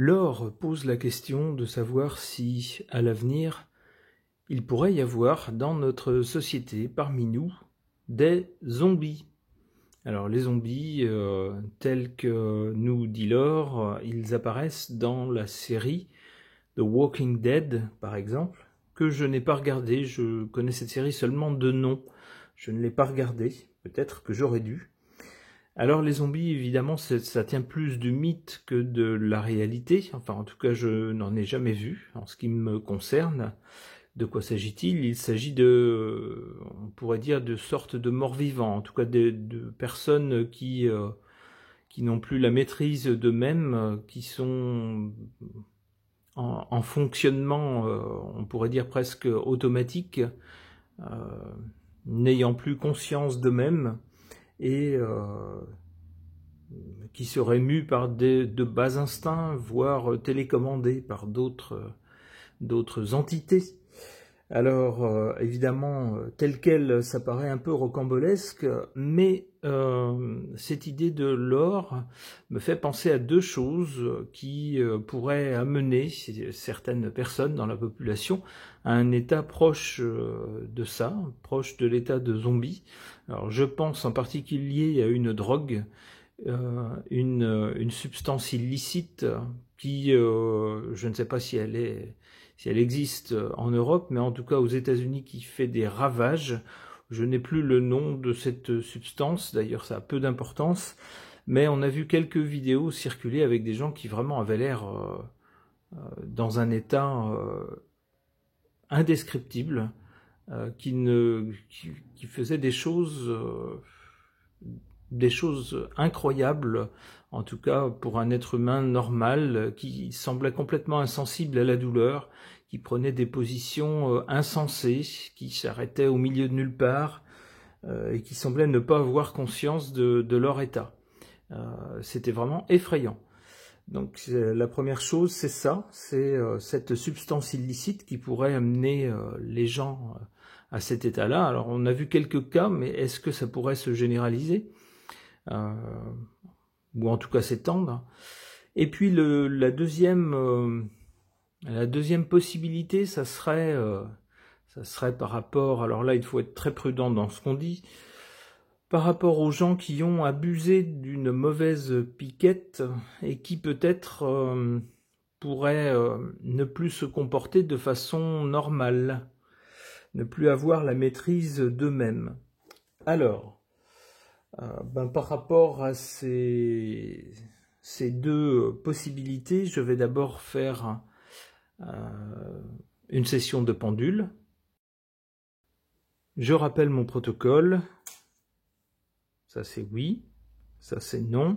Laure pose la question de savoir si, à l'avenir, il pourrait y avoir dans notre société, parmi nous, des zombies. Alors les zombies, tels que nous dit Laure, ils apparaissent dans la série The Walking Dead, par exemple, que je n'ai pas regardé. Je connais cette série seulement de nom. Je ne l'ai pas regardée. Peut-être que j'aurais dû. Alors les zombies, évidemment, ça tient plus du mythe que de la réalité. Enfin, en tout cas, je n'en ai jamais vu. En ce qui me concerne, de quoi s'agit-il? Il s'agit de, on pourrait dire, de sortes de morts-vivants. En tout cas, de personnes qui n'ont plus la maîtrise d'eux-mêmes, qui sont en fonctionnement, on pourrait dire presque automatique, n'ayant plus conscience d'eux-mêmes et qui seraient mus par de bas instincts, voire télécommandés par d'autres entités. Alors, évidemment, tel quel, ça paraît un peu rocambolesque, mais cette idée de Laure me fait penser à deux choses qui pourraient amener certaines personnes dans la population à un état proche de ça, proche de l'état de zombie. Alors, je pense en particulier à une drogue, une substance illicite qui, je ne sais pas si elle existe en Europe, mais en tout cas aux États-Unis, qui fait des ravages. Je n'ai plus le nom de cette substance, d'ailleurs ça a peu d'importance, mais on a vu quelques vidéos circuler avec des gens qui vraiment avaient l'air dans un état indescriptible, qui faisaient des choses incroyables, en tout cas pour un être humain normal, qui semblait complètement insensible à la douleur, qui prenait des positions insensées, qui s'arrêtaient au milieu de nulle part, et qui semblaient ne pas avoir conscience de leur état. C'était vraiment effrayant. Donc la première chose, c'est ça, c'est cette substance illicite qui pourrait amener les gens à cet état-là. Alors on a vu quelques cas, mais est-ce que ça pourrait se généraliser, ou en tout cas s'étendre? Et puis la deuxième possibilité, ça serait par rapport, alors là il faut être très prudent dans ce qu'on dit, par rapport aux gens qui ont abusé d'une mauvaise piquette et qui peut-être pourraient ne plus se comporter de façon normale, ne plus avoir la maîtrise d'eux-mêmes. Alors, par rapport à ces deux possibilités, je vais d'abord faire une session de pendule. Je rappelle mon protocole. Ça c'est oui, ça c'est non,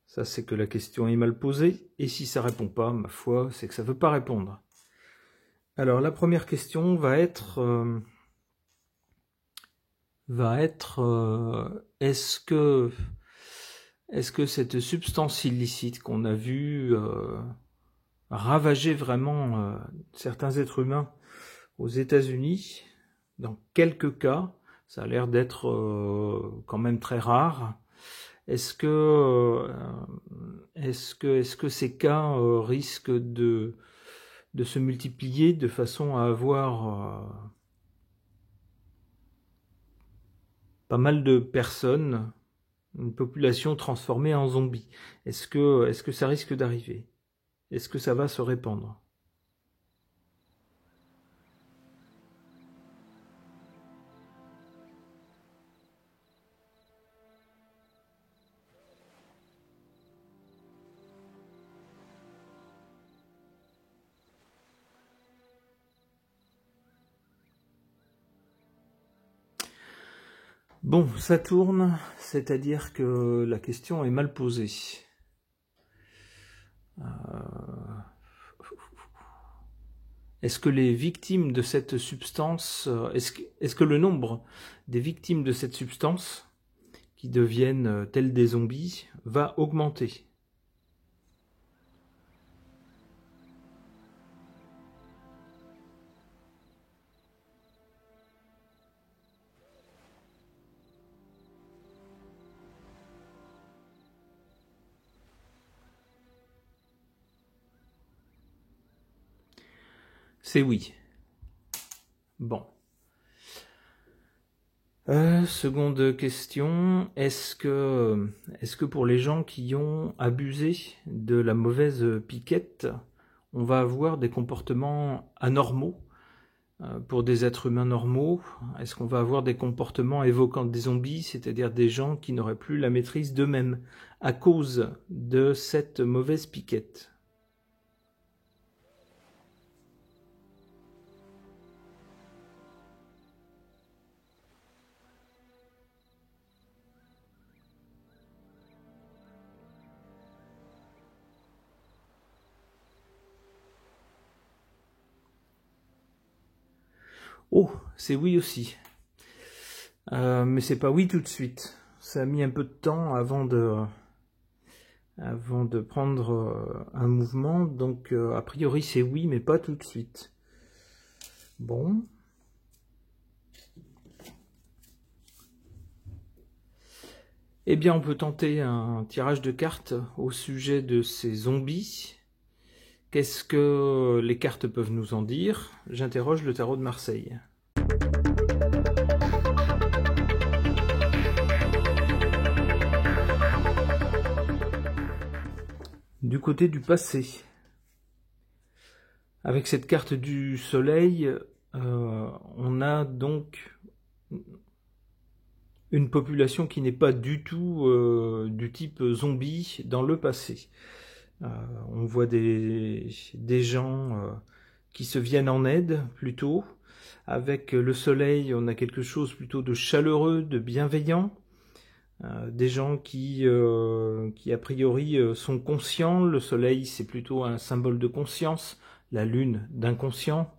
ça c'est que la question est mal posée, et si ça répond pas, ma foi, c'est que ça veut pas répondre. Alors la première question va être est-ce que cette substance illicite qu'on a vue ravager vraiment certains êtres humains aux États-Unis, dans quelques cas, ça a l'air d'être quand même très rare. Est-ce que ces cas risquent de se multiplier de façon à avoir pas mal de personnes, une population transformée en zombies? Est-ce que ça risque d'arriver? Est-ce que ça va se répandre? Bon, ça tourne, c'est-à-dire que la question est mal posée. Est-ce que les victimes de cette substance, est-ce que le nombre des victimes de cette substance, qui deviennent tels des zombies, va augmenter? c'est oui. Bon. Seconde question, est-ce que pour les gens qui ont abusé de la mauvaise piquette, on va avoir des comportements anormaux pour des êtres humains normaux? Est-ce qu'on va avoir des comportements évoquant des zombies, c'est-à-dire des gens qui n'auraient plus la maîtrise d'eux-mêmes à cause de cette mauvaise piquette? Oh, c'est oui aussi. Mais c'est pas oui tout de suite. Ça a mis un peu de temps avant de prendre un mouvement. Donc, a priori, c'est oui, mais pas tout de suite. Bon. Eh bien, on peut tenter un tirage de cartes au sujet de ces zombies. Qu'est-ce que les cartes peuvent nous en dire? J'interroge le tarot de Marseille. Du côté du passé, avec cette carte du soleil, on a donc une population qui n'est pas du tout du type zombie dans le passé. On voit des gens qui se viennent en aide plutôt. Avec le soleil, on a quelque chose plutôt de chaleureux, de bienveillant. Des gens qui a priori sont conscients. Le soleil, c'est plutôt un symbole de conscience, la lune d'inconscient.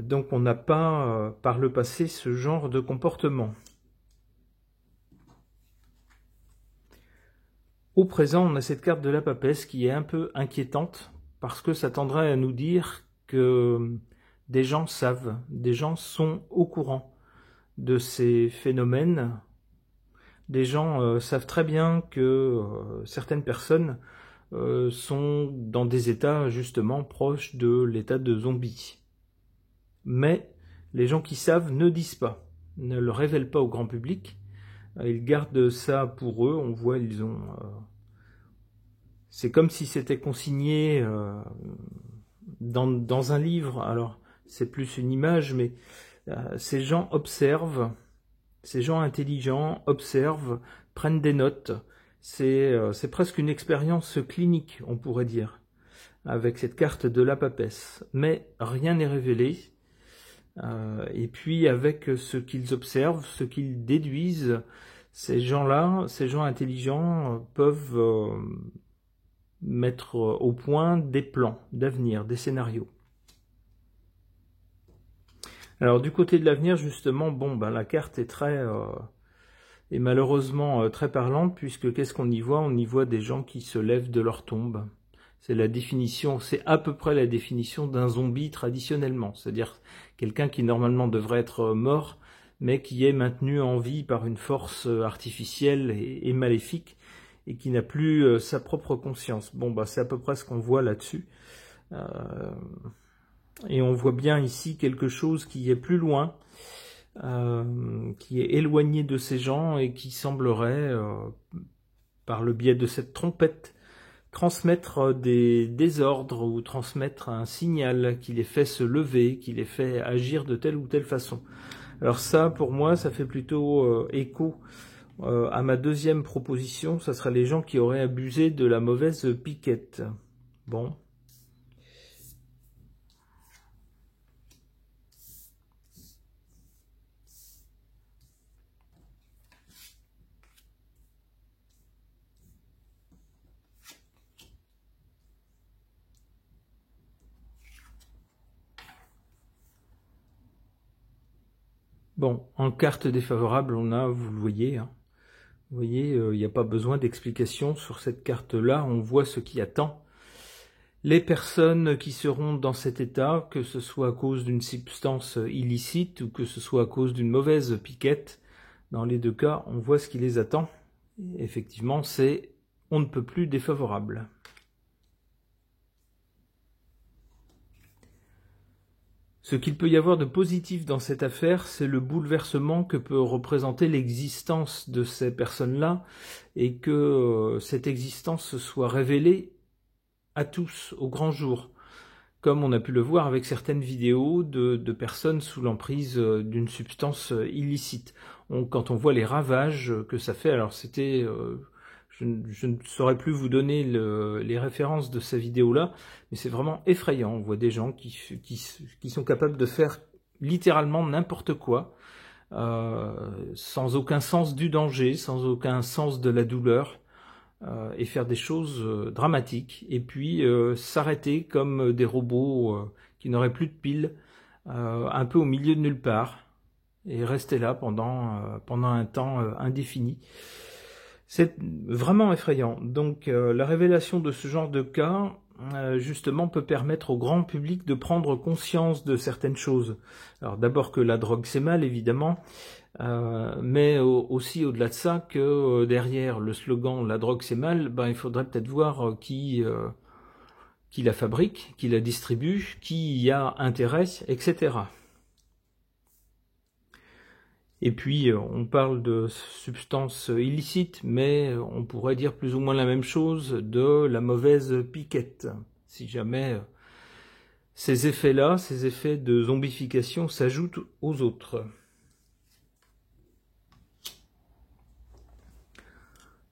Donc on n'a pas par le passé ce genre de comportement. Au présent, on a cette carte de la papesse qui est un peu inquiétante parce que ça tendrait à nous dire que des gens savent, des gens sont au courant de ces phénomènes. Des gens savent très bien que certaines personnes sont dans des états justement proches de l'état de zombie. Mais les gens qui savent ne disent pas, ne le révèlent pas au grand public. Ils gardent ça pour eux. On voit, ils ont... c'est comme si c'était consigné dans un livre. Alors, c'est plus une image, mais ces gens observent. Ces gens intelligents observent, prennent des notes. C'est presque une expérience clinique, on pourrait dire, avec cette carte de la papesse. Mais rien n'est révélé. Et puis avec ce qu'ils observent, ce qu'ils déduisent, ces gens-là, ces gens intelligents peuvent mettre au point des plans d'avenir, des scénarios. Alors du côté de l'avenir, justement, bon, ben, la carte est est malheureusement très parlante, puisque qu'est-ce qu'on y voit? On y voit des gens qui se lèvent de leur tombe. C'est la définition, c'est à peu près la définition d'un zombie traditionnellement, c'est-à-dire quelqu'un qui normalement devrait être mort, mais qui est maintenu en vie par une force artificielle et maléfique, et qui n'a plus sa propre conscience. Bon, bah c'est à peu près ce qu'on voit là-dessus. Et on voit bien ici quelque chose qui est plus loin, qui est éloigné de ces gens et qui semblerait, par le biais de cette trompette, transmettre des ordres ou transmettre un signal qui les fait se lever, qui les fait agir de telle ou telle façon. Alors ça, pour moi, ça fait plutôt écho à ma deuxième proposition, ça serait les gens qui auraient abusé de la mauvaise piquette. Bon. Bon, en carte défavorable, on a, vous le voyez, hein, vous voyez, il n'y a pas besoin d'explication sur cette carte-là, on voit ce qui attend. Les personnes qui seront dans cet état, que ce soit à cause d'une substance illicite ou que ce soit à cause d'une mauvaise piquette, dans les deux cas, on voit ce qui les attend. Et effectivement, c'est on ne peut plus défavorable. Ce qu'il peut y avoir de positif dans cette affaire, c'est le bouleversement que peut représenter l'existence de ces personnes-là et que cette existence soit révélée à tous, au grand jour, comme on a pu le voir avec certaines vidéos de personnes sous l'emprise d'une substance illicite. Quand on voit les ravages que ça fait, alors c'était... je ne saurais plus vous donner les références de ces vidéos-là, mais c'est vraiment effrayant. On voit des gens qui sont capables de faire littéralement n'importe quoi, sans aucun sens du danger, sans aucun sens de la douleur, et faire des choses dramatiques, et puis s'arrêter comme des robots qui n'auraient plus de piles, un peu au milieu de nulle part, et rester là pendant un temps indéfini. C'est vraiment effrayant. Donc la révélation de ce genre de cas, justement, peut permettre au grand public de prendre conscience de certaines choses. Alors d'abord que la drogue c'est mal, évidemment, mais aussi au-delà de ça, que derrière le slogan « la drogue c'est mal », il faudrait peut-être voir qui la fabrique, qui la distribue, qui y a intérêt, etc. Et puis, on parle de substances illicites, mais on pourrait dire plus ou moins la même chose de la mauvaise piquette. Si jamais ces effets-là, ces effets de zombification s'ajoutent aux autres.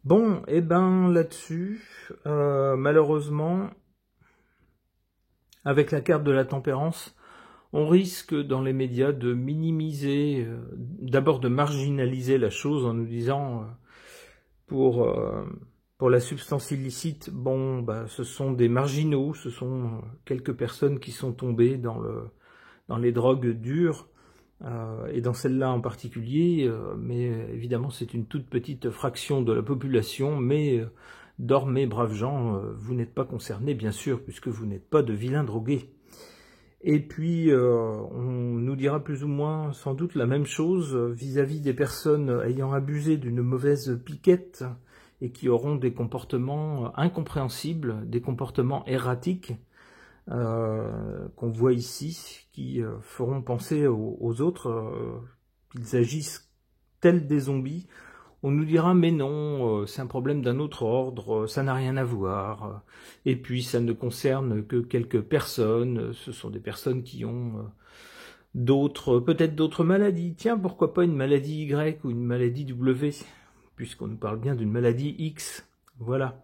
Bon, et ben là-dessus, malheureusement, avec la carte de la tempérance, on risque dans les médias de minimiser, d'abord de marginaliser la chose en nous disant pour la substance illicite, bon, ce sont des marginaux, ce sont quelques personnes qui sont tombées dans les drogues dures, et dans celle-là en particulier, mais évidemment c'est une toute petite fraction de la population, mais dormez braves gens, vous n'êtes pas concernés bien sûr, puisque vous n'êtes pas de vilains drogués. Et puis, on nous dira plus ou moins sans doute la même chose vis-à-vis des personnes ayant abusé d'une mauvaise piquette et qui auront des comportements incompréhensibles, des comportements erratiques qu'on voit ici, qui feront penser aux autres qu'ils agissent tels des zombies. On nous dira mais non, c'est un problème d'un autre ordre, ça n'a rien à voir, et puis ça ne concerne que quelques personnes, ce sont des personnes qui ont peut-être d'autres maladies. Tiens, pourquoi pas une maladie Y ou une maladie W, puisqu'on nous parle bien d'une maladie X, voilà.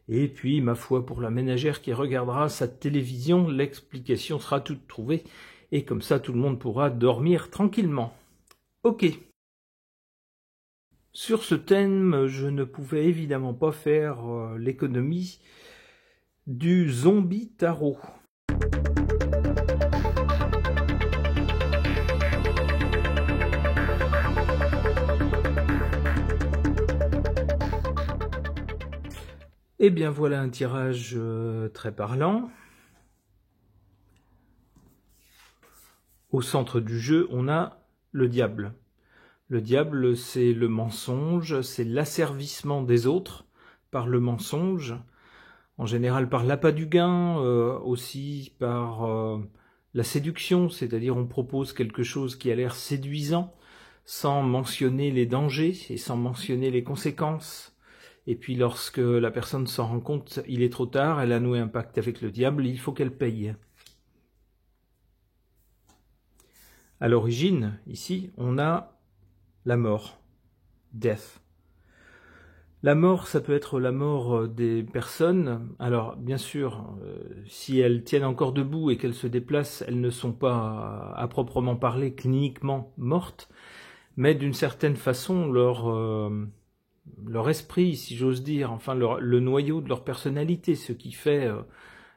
Et puis, ma foi, pour la ménagère qui regardera sa télévision, l'explication sera toute trouvée, et comme ça tout le monde pourra dormir tranquillement. Ok. Sur ce thème, je ne pouvais évidemment pas faire l'économie du zombie tarot. Eh bien voilà un tirage très parlant. Au centre du jeu, on a le diable. Le diable, c'est le mensonge, c'est l'asservissement des autres par le mensonge, en général par l'appât du gain, aussi par la séduction, c'est-à-dire on propose quelque chose qui a l'air séduisant, sans mentionner les dangers et sans mentionner les conséquences. Et puis lorsque la personne s'en rend compte, il est trop tard, elle a noué un pacte avec le diable, il faut qu'elle paye. À l'origine, ici, on a la mort, death. La mort, ça peut être la mort des personnes. Alors, bien sûr, si elles tiennent encore debout et qu'elles se déplacent, elles ne sont pas, à proprement parler, cliniquement mortes, mais d'une certaine façon, leur esprit, si j'ose dire, enfin le noyau de leur personnalité, ce qui fait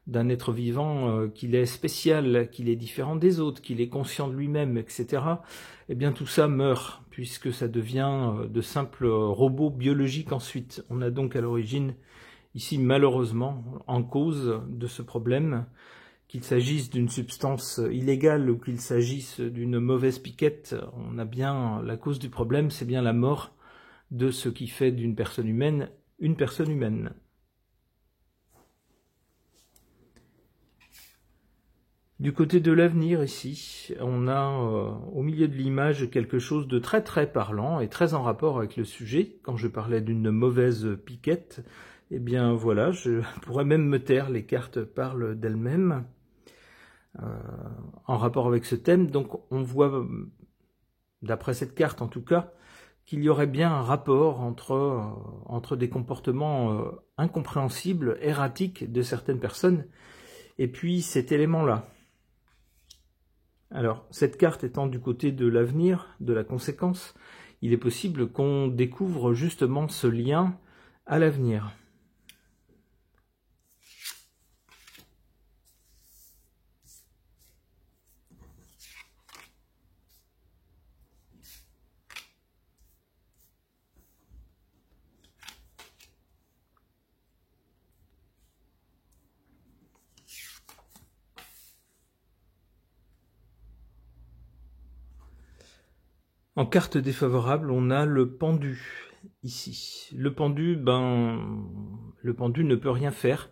d'un être vivant qu'il est spécial, qu'il est différent des autres, qu'il est conscient de lui-même, etc., eh bien tout ça meurt, puisque ça devient de simples robots biologiques ensuite. On a donc à l'origine, ici malheureusement, en cause de ce problème, qu'il s'agisse d'une substance illégale ou qu'il s'agisse d'une mauvaise piquette, on a bien la cause du problème, c'est bien la mort de ce qui fait d'une personne humaine une personne humaine. Du côté de l'avenir ici, on a au milieu de l'image quelque chose de très très parlant et très en rapport avec le sujet. Quand je parlais d'une mauvaise piquette, eh bien voilà, je pourrais même me taire, les cartes parlent d'elles-mêmes en rapport avec ce thème. Donc on voit, d'après cette carte en tout cas, qu'il y aurait bien un rapport entre des comportements incompréhensibles, erratiques de certaines personnes, et puis cet élément-là. Alors, cette carte étant du côté de l'avenir, de la conséquence, il est possible qu'on découvre justement ce lien à l'avenir. En carte défavorable, on a le pendu, ici. Le pendu ne peut rien faire.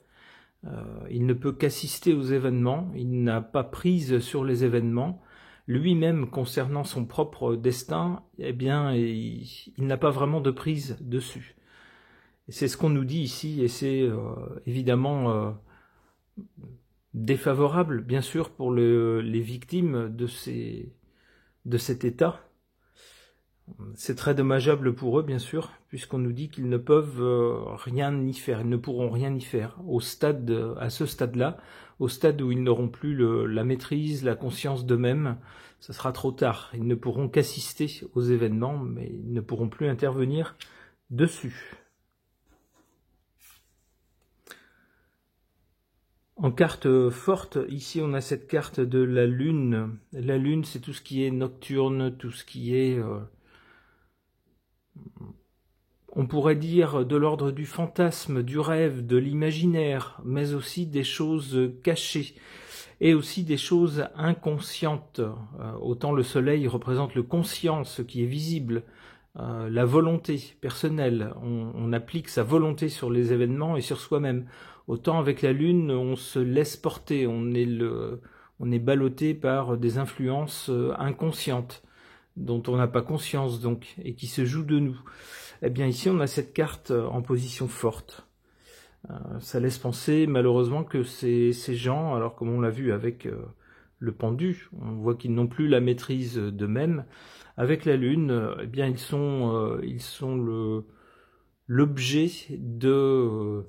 Il ne peut qu'assister aux événements. Il n'a pas prise sur les événements. Lui-même, concernant son propre destin, eh bien, il n'a pas vraiment de prise dessus. C'est ce qu'on nous dit ici, et c'est évidemment défavorable, bien sûr, pour les victimes de cet état. C'est très dommageable pour eux, bien sûr, puisqu'on nous dit qu'ils ne peuvent rien y faire, ils ne pourront rien y faire. À ce stade-là, au stade où ils n'auront plus la maîtrise, la conscience d'eux-mêmes, ça sera trop tard. Ils ne pourront qu'assister aux événements, mais ils ne pourront plus intervenir dessus. En carte forte, ici on a cette carte de la Lune. La Lune, c'est tout ce qui est nocturne, tout ce qui est... on pourrait dire de l'ordre du fantasme, du rêve, de l'imaginaire, mais aussi des choses cachées et aussi des choses inconscientes. Autant le soleil représente le conscient, ce qui est visible, la volonté personnelle. On applique sa volonté sur les événements et sur soi-même. Autant avec la lune, on se laisse porter, on est ballotté par des influences inconscientes, dont on n'a pas conscience donc, et qui se jouent de nous. Eh bien ici on a cette carte en position forte. Ça laisse penser malheureusement que ces gens, alors comme on l'a vu avec le pendu, on voit qu'ils n'ont plus la maîtrise d'eux-mêmes. Avec la lune, eh bien ils sont l'objet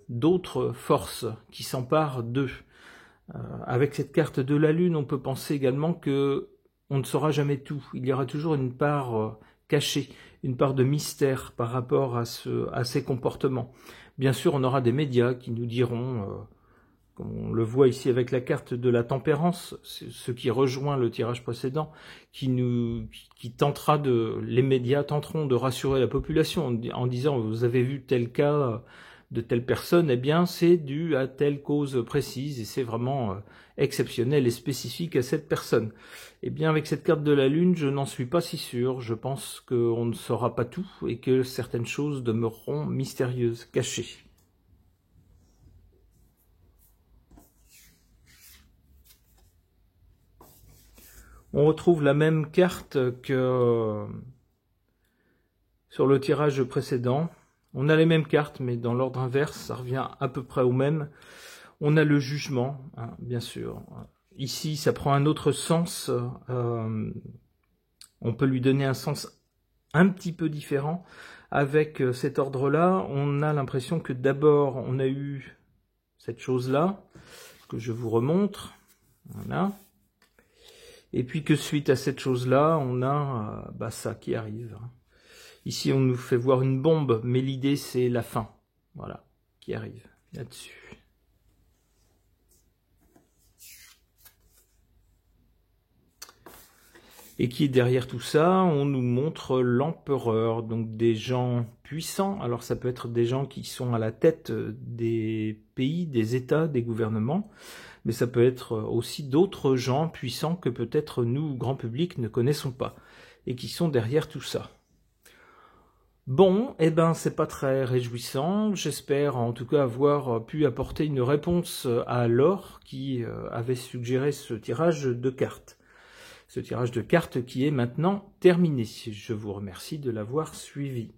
d'autres forces qui s'emparent d'eux. Avec cette carte de la lune, on peut penser également que on ne saura jamais tout. Il y aura toujours une part cachée, une part de mystère par rapport à ces comportements. Bien sûr, on aura des médias qui nous diront, comme on le voit ici avec la carte de la tempérance, ce qui rejoint le tirage précédent, les médias tenteront de rassurer la population en disant vous avez vu tel cas de telle personne, eh bien c'est dû à telle cause précise et c'est vraiment exceptionnel et spécifique à cette personne. Eh bien avec cette carte de la lune, je n'en suis pas si sûr, je pense qu'on ne saura pas tout et que certaines choses demeureront mystérieuses, cachées. On retrouve la même carte que sur le tirage précédent. On a les mêmes cartes, mais dans l'ordre inverse, ça revient à peu près au même. On a le jugement, hein, bien sûr. Ici, ça prend un autre sens. On peut lui donner un sens un petit peu différent. Avec cet ordre-là, on a l'impression que d'abord, on a eu cette chose-là, que je vous remontre. Voilà. Et puis que suite à cette chose-là, on a ça qui arrive. Ici, on nous fait voir une bombe, mais l'idée, c'est la fin. Voilà, qui arrive là-dessus. Et qui est derrière tout ça, on nous montre l'empereur, donc des gens puissants. Alors ça peut être des gens qui sont à la tête des pays, des États, des gouvernements, mais ça peut être aussi d'autres gens puissants que peut-être nous, grand public, ne connaissons pas, et qui sont derrière tout ça. Bon, eh ben c'est pas très réjouissant. J'espère en tout cas avoir pu apporter une réponse à Laure qui avait suggéré ce tirage de cartes. Ce tirage de cartes qui est maintenant terminé. Je vous remercie de l'avoir suivi.